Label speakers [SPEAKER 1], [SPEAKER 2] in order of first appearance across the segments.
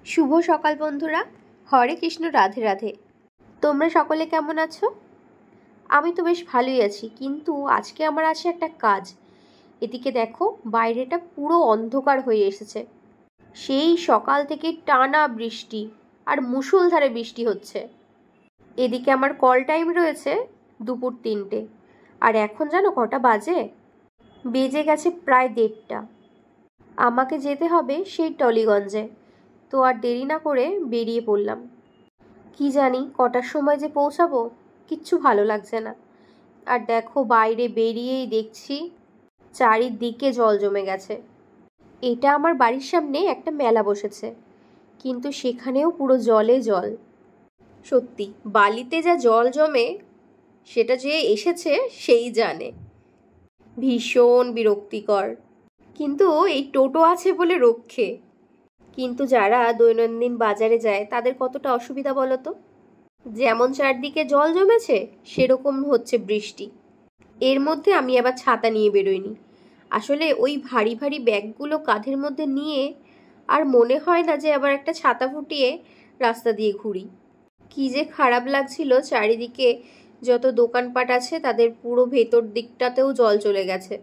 [SPEAKER 1] শুভ সকাল বন্ধুরা। হরে কৃষ্ণ, রাধে রাধে। তোমরা সকলে কেমন আছো? আমি তো বেশ ভালোই আছি, কিন্তু আজকে আমার আছে একটা কাজ। এদিকে দেখো, বাইরেটা পুরো অন্ধকার হয়ে এসেছে। সেই সকাল থেকে টানা বৃষ্টি, আর মুষলধারে বৃষ্টি হচ্ছে। এদিকে আমার কল টাইম রয়েছে দুপুর 3টে, আর এখন জানো কটা বাজে? বেজে গেছে প্রায় 1:30। আমাকে যেতে হবে সেই টলিগঞ্জে। তো আর দেরি না করে বেরিয়ে পড়লাম। কি জানি কটার সময় যে পৌঁছাবো, কিচ্ছু ভালো লাগছে না। আর দেখো, বাইরে বেরিয়েই দেখছি চারিদিকে জল জমে গেছে। এটা আমার বাড়ির সামনে একটা মেলা বসেছে, কিন্তু সেখানেও পুরো জলে জল। সত্যি, বালিতে যা জল জমে সেটা যে এসেছে সেই জানে। ভীষণ বিরক্তিকর। কিন্তু এই টোটো আছে বলে রক্ষে। কিন্তু যারা দৈনন্দিন বাজারে যায় তাদের কতটা অসুবিধা বলো তো। যেমন চারদিকে জল জমেছে, সেরকম হচ্ছে বৃষ্টি। এর মধ্যে আমি আবার ছাতা নিয়ে বেরোইনি। আসলে ওই ভারী ভারী ব্যাগগুলো কাঁধের মধ্যে নিয়ে আর মনে হয় না যে আবার একটা ছাতা ফুটিয়ে রাস্তা দিয়ে ঘুরি। কি যে খারাপ লাগছিল। চারিদিকে যত দোকানপাট আছে তাদের পুরো ভেতর দিকটাতেও জল চলে গেছে।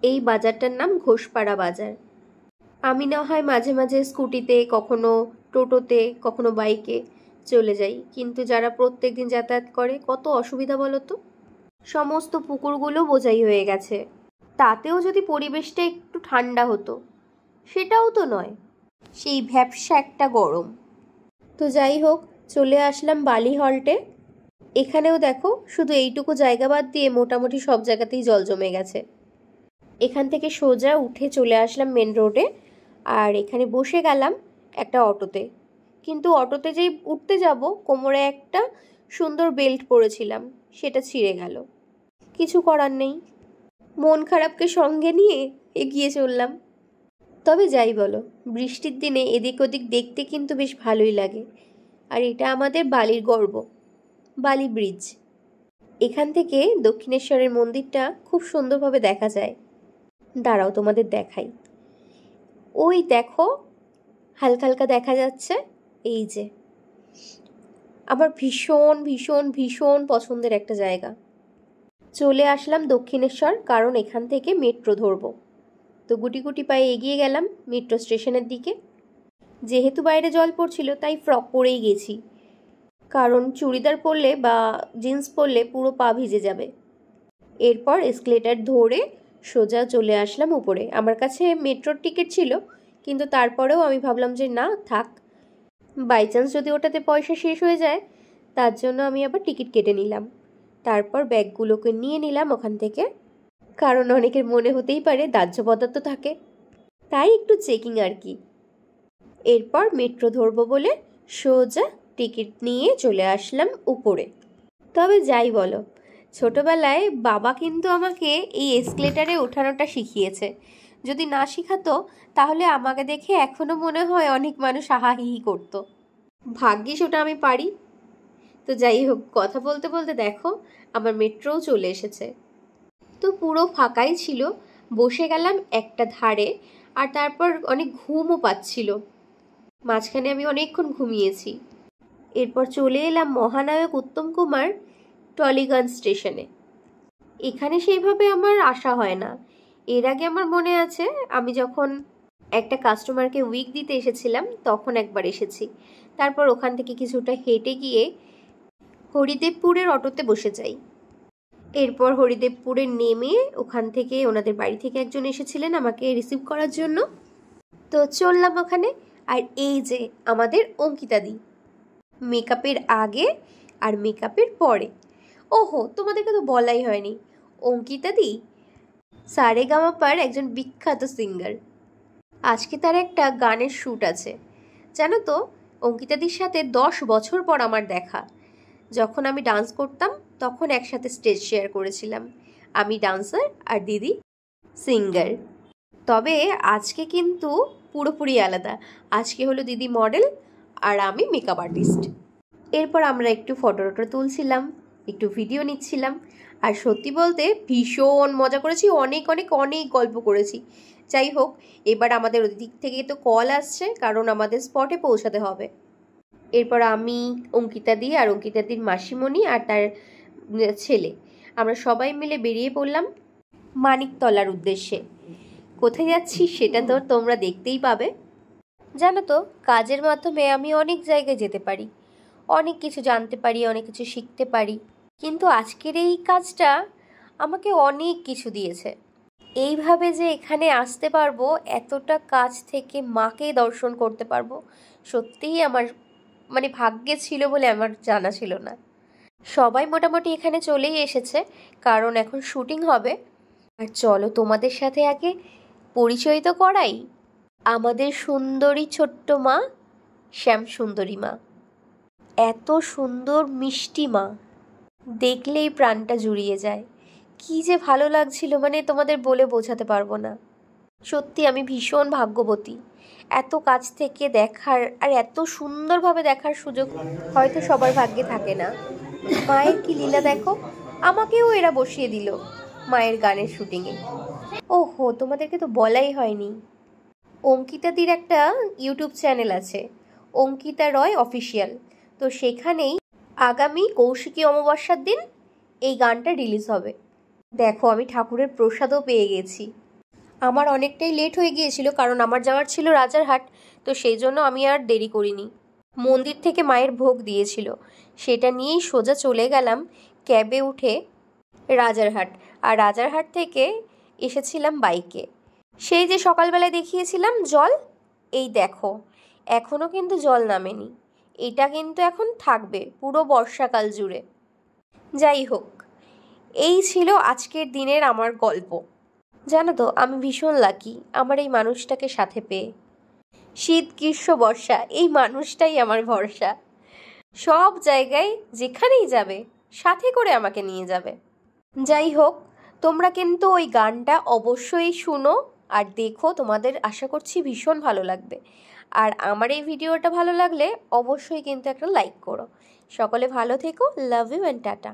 [SPEAKER 1] এই বাজারটার নাম ঘোষপাড়া বাজার। আমি না হয় মাঝে মাঝে স্কুটিতে, কখনো টোটোতে, কখনো বাইকে চলে যাই, কিন্তু যারা প্রত্যেক দিন যাতায়াত করে কত অসুবিধা বলো তো। সমস্ত পুকুরগুলো বোঝাই হয়ে গেছে। তাতেও যদি পরিবেশটা একটু ঠান্ডা হতো, সেটাও তো নয়, সেই ভ্যাপসা একটা গরম। তো যাই হোক, চলে আসলাম বালি হল্টে। এখানেও দেখো, শুধু এইটুকু জায়গা বাদ দিয়ে মোটামুটি সব জায়গাতেই জল জমে গেছে। এখান থেকে সোজা উঠে চলে আসলাম মেন রোডে, আর এখানে বসে গেলাম একটা অটোতে। কিন্তু অটোতে যেই উঠতে যাব, কোমরে একটা সুন্দর বেল্ট পরেছিলাম, সেটা ছিঁড়ে গেল। কিছু করার নেই, মন খারাপকে সঙ্গে নিয়ে এগিয়ে চললাম। তবে যাই বলো, বৃষ্টির দিনে এদিক ওদিক দেখতে কিন্তু বেশ ভালোই লাগে। আর এটা আমাদের বালির গর্ব, বালি ব্রিজ। এখান থেকে দক্ষিণেশ্বরের মন্দিরটা খুব সুন্দরভাবে দেখা যায়। দাঁড়াও তোমাদের দেখাই। ওই দেখো, হালকা হালকা দেখা যাচ্ছে। এই যে আমার ভীষণ ভীষণ ভীষণ পছন্দের একটা জায়গা। চলে আসলাম দক্ষিণেশ্বর, কারণ এখান থেকে মেট্রো ধরবো। তো গুটি গুটি পায়ে এগিয়ে গেলাম মেট্রো স্টেশনের দিকে। যেহেতু বাইরে জল পড়ছিল, তাই ফ্রক পরেই গেছি, কারণ চুড়িদার পরলে বা জিন্স পরলে পুরো পা ভিজে যাবে। এরপর এসকেলেটার ধরে সোজা চলে আসলাম উপরে। আমার কাছে মেট্রোর টিকিট ছিল, কিন্তু তারপরেও আমি ভাবলাম যে না থাক, বাই চান্স যদি ওটাতে পয়সা শেষ হয়ে যায়, তার জন্য আমি আবার টিকিট কেটে নিলাম। তারপর ব্যাগগুলোকে নিয়ে নিলাম ওখান থেকে, কারণ অনেকের মনে হতেই পারে দাহ্য পদার্থ থাকে, তাই একটু চেকিং আর কি। এরপর মেট্রো ধরবো বলে সোজা টিকিট নিয়ে চলে আসলাম উপরে। তবে যাই বলো, ছোটবেলায় বাবা কিন্তু আমাকে এই এসকেলেটারে ওঠানোটা শিখিয়েছে। যদি না শিখাতো, তাহলে আমাকে দেখে এখনো মনে হয় অনেক মানুষ হাহাহিহি করতো। ভাগ্যিস ওটা আমি পারি। তো যাই হোক, কথা বলতে বলতে দেখো আমার মেট্রোও চলে এসেছে। তো পুরো ফাঁকাই ছিল, বসে গেলাম একটা ধারে। আর তারপর অনেক ঘুমও পাচ্ছিল, মাঝখানে আমি অনেকক্ষণ ঘুমিয়েছি। এরপর চলে এলাম মহানায়ক উত্তম কুমার টলিগঞ্জ স্টেশনে। এখানে সেইভাবে আমার আসা হয় না। এর আগে আমার মনে আছে, আমি যখন একটা কাস্টমারকে উইক দিতে এসেছিলাম তখন একবার এসেছি। তারপর ওখান থেকে কিছুটা হেঁটে গিয়ে হরিদেবপুরের অটোতে বসে যাই। এরপর হরিদেবপুরে নেমে ওখান থেকে ওনাদের বাড়ি থেকে একজন এসেছিলেন আমাকে রিসিভ করার জন্য। তো চললাম ওখানে। আর এই যে আমাদের অঙ্কিতাদি, মেকআপের আগে আর মেকআপের পরে। ওহো, তোমাদেরকে তো বলাই হয়নি, অঙ্কিতাদি সারেগামাপার একজন বিখ্যাত সিঙ্গার। আজকে তার একটা গানের শ্যুট আছে। জানো তো, অঙ্কিতাদির সাথে 10 বছর পর আমার দেখা। যখন আমি ডান্স করতাম তখন একসাথে স্টেজ শেয়ার করেছিলাম। আমি ডান্সার আর দিদি সিঙ্গার। তবে আজকে কিন্তু পুরোপুরি আলাদা। আজকে হলো দিদি মডেল আর আমি মেকআপ আর্টিস্ট। এরপর আমরা একটু ফটো তুলছিলাম, একটু ভিডিও নিচ্ছিলাম। আর সত্যি বলতে ভীষণ মজা করেছি, অনেক অনেক অনেক গল্প করেছি। যাই হোক, এবার আমাদের ওদিক থেকে তো কল আসছে, কারণ আমাদের স্পটে পৌঁছাতে হবে। এরপর আমি, অঙ্কিতাদি আর অঙ্কিতাদির মাসিমণি আর তার ছেলে, আমরা সবাই মিলে বেরিয়ে পড়লাম মানিকতলার উদ্দেশ্যে। কোথায় যাচ্ছি সেটা তো তোমরা দেখতেই পাবে। জানো তো, কাজের মাধ্যমে আমি অনেক জায়গায় যেতে পারি, অনেক কিছু জানতে পারি, অনেক কিছু শিখতে পারি, কিন্তু আজকের এই কাজটা আমাকে অনেক কিছু দিয়েছে। এইভাবে যে এখানে আসতে পারবো, এতটা কাছ থেকে মাকে দর্শন করতে পারবো, সত্যিই আমার ভাগ্যে ছিল বলে আমার জানা ছিল না। সবাই মোটামুটি এখানে চলেই এসেছে, কারণ এখন শুটিং হবে। আর চলো তোমাদের সাথে আগে পরিচয় তো করাই। আমাদের সুন্দরী ছোট্ট মা, শ্যাম সুন্দরী মা, এত সুন্দর মিষ্টি মা, দেখলেই প্রাণটা জুড়িয়ে যায়। কি যে ভালো লাগছিল, তোমাদের বলে বোঝাতে পারবো না। সত্যি আমি ভীষণ ভাগ্যবতী, এত কাছ থেকে দেখার আর এত সুন্দরভাবে দেখার সুযোগ হয়তো সবার ভাগ্যে থাকে না। মায়ের কি লীলা দেখো, আমাকেও এরা বসিয়ে দিল মায়ের গানের শুটিংয়ে। ওহো, তোমাদেরকে তো বলাই হয়নি, অঙ্কিতাদির একটা ইউটিউব চ্যানেল আছে, অঙ্কিতা রয় অফিসিয়াল। তো সেখানেই আগামী কৌশিকী অমাবস্যার দিন এই গানটা রিলিজ হবে। দেখো, আমি ঠাকুরের প্রসাদও পেয়ে গেছি। আমার অনেকটাই লেট হয়ে গিয়েছিল, কারণ আমার যাওয়ার ছিল রাজারহাট, তো সেই জন্য আমি আর দেরি করিনি। মন্দির থেকে মায়ের ভোগ দিয়েছিল, সেটা নিয়েই সোজা চলে গেলাম ক্যাবে উঠে রাজারহাট। আর রাজারহাট থেকে এসেছিলাম বাইকে। সেই যে সকালবেলায় দেখিয়েছিলাম জল, এই দেখো এখনও কিন্তু জল নামেনি। এটা কিন্তু এখন থাকবে পুরো বর্ষাকাল জুড়ে। যাই হোক, এই ছিল আজকের দিনের আমার গল্প। জানো তো, আমি ভীষণ লাকি আমার এই মানুষটাকে সাথে পেয়ে। শীত গ্রীষ্ম বর্ষা এই মানুষটাই আমার ভরসা। সব জায়গায় যেখানেই যাবে সাথে করে আমাকে নিয়ে যাবে। যাই হোক, তোমরা কিন্তু ওই গানটা অবশ্যই শুনো আর দেখো, তোমাদের আশা করছি ভীষণ ভালো লাগবে। আর আমার এই ভিডিওটা ভালো লাগলে অবশ্যই কিন্তু একটা লাইক করো। সকলে ভালো থেকো, লাভ ইউ অ্যান্ড টাটা।